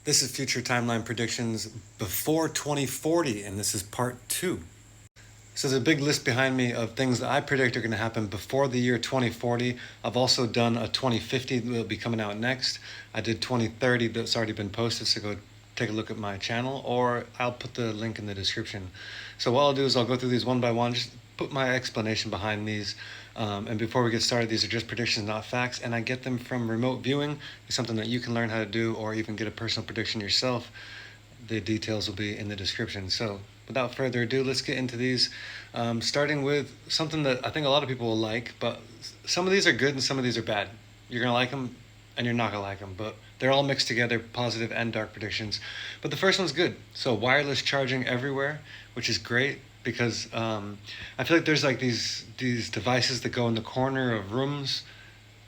This is Future Timeline Predictions before 2040, and this is part 2. So there's a big list behind me of things that I predict are going to happen before the year 2040. I've also done a 2050 that will be coming out next. I did 2030 that's already been posted, so go take a look at my channel, or I'll put the link in the description. So what I'll do is I'll go through these one by one, just put my explanation behind these. And before we get started, these are just predictions, not facts, and I get them from remote viewing. It's something that you can learn how to do, or even get a personal prediction yourself. The details will be in the description. So without further ado, let's get into these. Starting with something that I think a lot of people will like, but some of these are good and some of these are bad. You're going to like them and you're not going to like them, but they're all mixed together, positive and dark predictions. But the first one's good. So wireless charging everywhere, which is great because I feel like there's like these devices that go in the corner of rooms,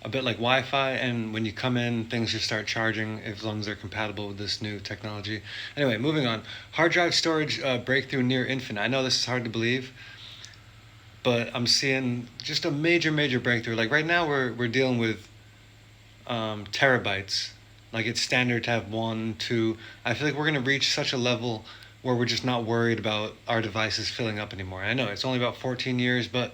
a bit like Wi-Fi, and when you come in, things just start charging as long as they're compatible with this new technology. Anyway, moving on. Hard drive storage breakthrough near infinite. I know this is hard to believe, but I'm seeing just a major breakthrough. Like right now, we're dealing with terabytes. Like it's standard to have 1, 2. I feel like we're gonna reach such a level where we're just not worried about our devices filling up anymore. I know it's only about 14 years, but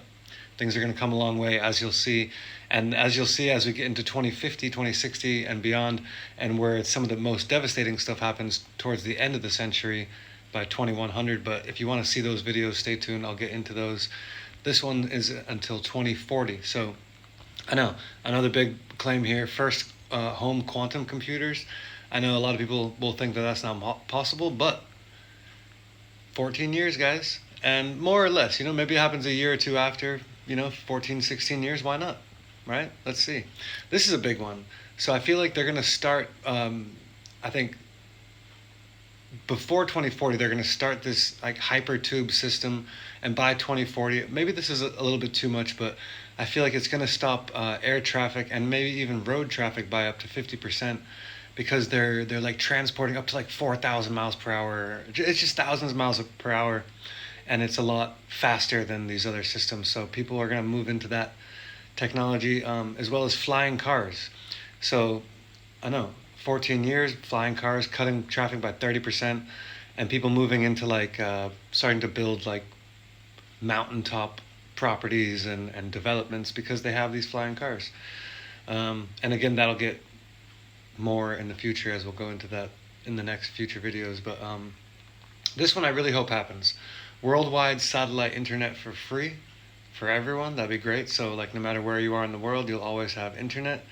things are going to come a long way, as you'll see. And as you'll see, as we get into 2050, 2060, and beyond, and where some of the most devastating stuff happens towards the end of the century by 2100. But if you want to see those videos, stay tuned. I'll get into those. This one is until 2040. So I know another big claim here. First, home quantum computers. I know a lot of people will think that that's not possible, but 14 years, guys. And more or less, maybe it happens a year or two after, 14, 16 years. Why not? Right? Let's see. This is a big one. So I feel like they're going to start, I think, before 2040, they're going to start this like hypertube system. And by 2040, maybe this is a little bit too much, but I feel like it's going to stop air traffic and maybe even road traffic by up to 50%. Because they're like transporting up to like 4,000 miles per hour. It's just thousands of miles per hour, and it's a lot faster than these other systems. So people are going to move into that technology, as well as flying cars. So I know 14 years, flying cars, cutting traffic by 30%, and people moving into like starting to build like mountaintop properties and developments because they have these flying cars. And again, that'll get more in the future, as we'll go into that in the next future videos. But this one I really hope happens. Worldwide satellite internet for free for everyone. That'd be great. So like no matter where you are in the world, you'll always have internet.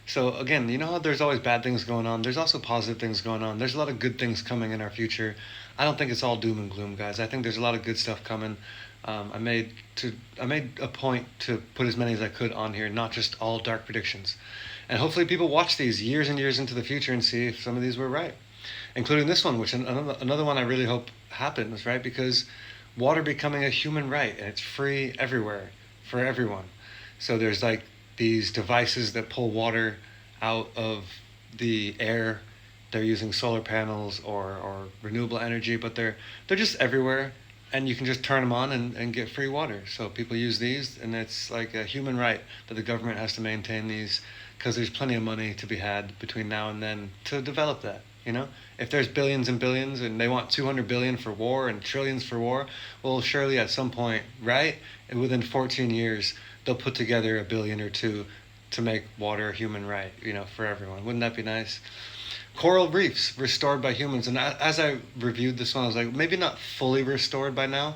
So again, you know how there's always bad things going on. There's also positive things going on. There's a lot of good things coming in our future. I don't think it's all doom and gloom, guys. I think there's a lot of good stuff coming. I made a point to put as many as I could on here, not just all dark predictions. And hopefully people watch these years and years into the future and see if some of these were right, including this one, which another one I really hope happens, right? Because water becoming a human right, and it's free everywhere for everyone. So there's like these devices that pull water out of the air. They're using solar panels or renewable energy, but they're just everywhere, and you can just turn them on and get free water. So people use these, and it's like a human right that the government has to maintain these, because there's plenty of money to be had between now and then to develop that. If there's billions and billions and they want 200 billion for war and trillions for war, well, surely at some point, right, and within 14 years, they'll put together a billion or two to make water a human right, for everyone. Wouldn't that be nice? Coral reefs restored by humans. And as I reviewed this one, I was like, maybe not fully restored by now,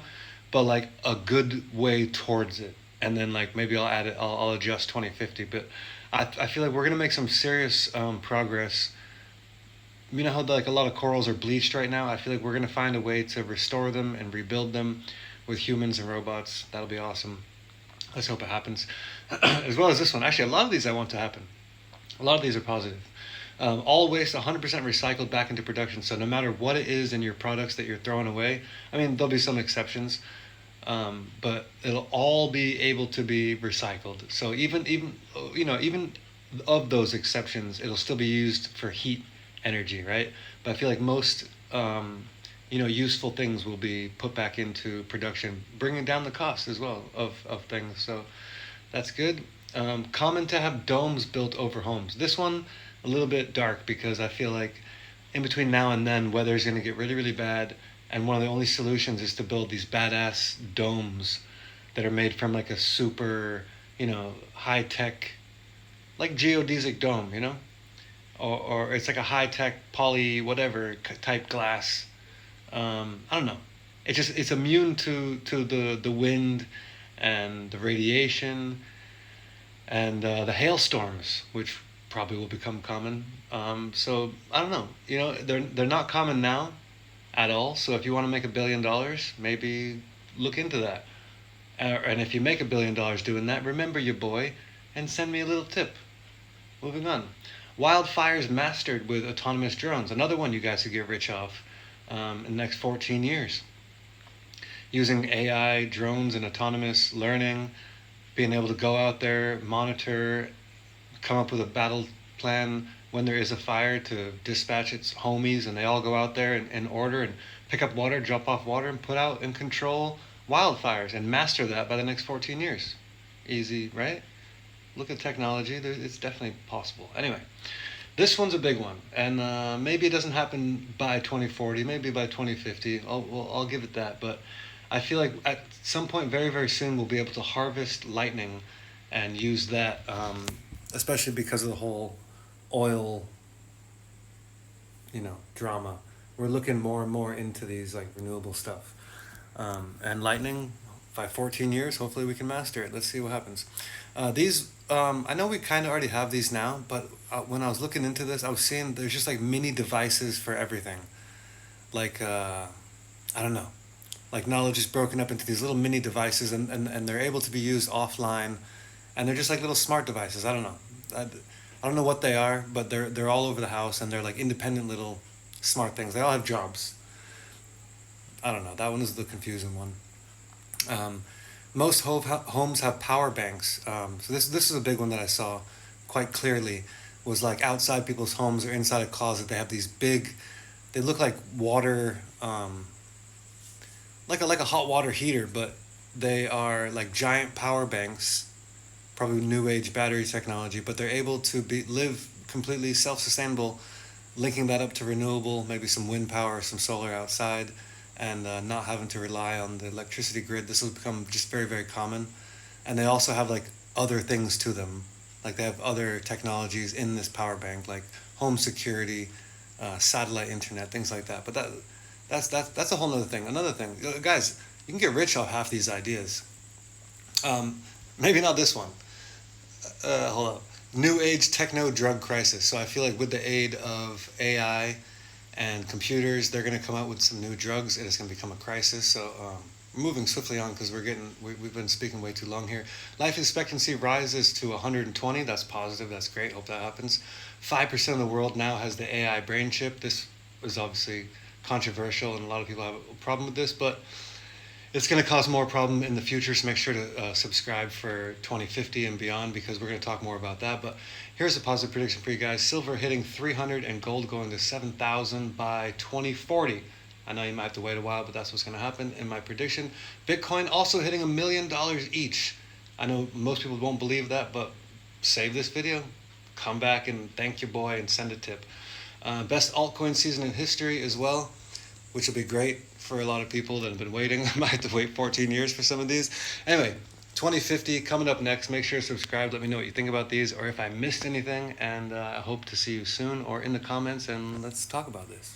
but like a good way towards it. And then like maybe I'll add it, I'll adjust 2050. But I feel like we're gonna make some serious progress. You know how like a lot of corals are bleached right now? I feel like we're gonna find a way to restore them and rebuild them with humans and robots. That'll be awesome. Let's hope it happens. As well as this one. Actually, a lot of these I want to happen. A lot of these are positive. All waste 100% recycled back into production. So no matter what it is in your products that you're throwing away, I mean, there'll be some exceptions, but it'll all be able to be recycled. So even of those exceptions, it'll still be used for heat energy, right? But I feel like most useful things will be put back into production, bringing down the cost as well of things. So that's good. Common to have domes built over homes. This one a little bit dark because I feel like in between now and then, weather's going to get really, really bad, and one of the only solutions is to build these badass domes that are made from like a super, high tech, like geodesic dome, or it's like a high tech poly whatever type glass. I don't know. It's immune to the wind and the radiation and the hailstorms, which probably will become common. So I don't know. They're not common now at all. So if you want to make $1 billion, maybe look into that. And if you make $1 billion doing that, remember your boy and send me a little tip. Moving on. Wildfires mastered with autonomous drones. Another one you guys could get rich off in the next 14 years. Using AI, drones, and autonomous learning, being able to go out there, monitor, come up with a battle plan when there is a fire to dispatch its homies, and they all go out there in order and pick up water, drop off water, and put out and control wildfires and master that by the next 14 years. Easy, right? Look at technology. It's definitely possible. Anyway, this one's a big one, and maybe it doesn't happen by 2040, maybe by 2050. I'll give it that, but I feel like at some point very, very soon we'll be able to harvest lightning and use that, especially because of the whole oil, drama. We're looking more and more into these like renewable stuff. And lightning, by 14 years, hopefully we can master it. Let's see what happens. These, I know we kind of already have these now, but when I was looking into this, I was seeing there's just like mini devices for everything. Like, I don't know. Like knowledge is broken up into these little mini devices, and they're able to be used offline, and they're just like little smart devices. I don't know. I don't know what they are, but they're all over the house, and they're like independent little smart things. They all have jobs. I don't know. That one is the confusing one. Most homes have power banks. So this is a big one that I saw quite clearly. Was like outside people's homes or inside a closet. They have these big. They look like water. Like a hot water heater, but they are like giant power banks, probably new age battery technology, but they're able to live completely self-sustainable, linking that up to renewable, maybe some wind power, some solar outside, and not having to rely on the electricity grid. This will become just very, very common. And they also have like other things to them, like they have other technologies in this power bank, like home security, satellite internet, things like that. But that's a whole other thing. Another thing, guys, you can get rich off half these ideas. Maybe not this one. Hold up. New age techno drug crisis. So I feel like with the aid of AI and computers, they're going to come out with some new drugs, and it's going to become a crisis. So we're moving swiftly on because we've been speaking way too long here. Life expectancy rises to 120. That's positive. That's great. Hope that happens. 5% of the world now has the AI brain chip. This is obviously controversial, and a lot of people have a problem with this, but it's going to cause more problem in the future, so make sure to subscribe for 2050 and beyond, because we're going to talk more about that. But here's a positive prediction for you guys. Silver hitting 300 and gold going to 7,000 by 2040. I know you might have to wait a while, but that's what's going to happen in my prediction. Bitcoin also hitting $1 million each. I know most people won't believe that, but save this video, come back and thank your boy and send a tip. Best altcoin season in history as well, which will be great for a lot of people that have been waiting. I might have to wait 14 years for some of these. Anyway, 2050 coming up next. Make sure to subscribe. Let me know what you think about these, or if I missed anything. And I hope to see you soon or in the comments, and let's talk about this.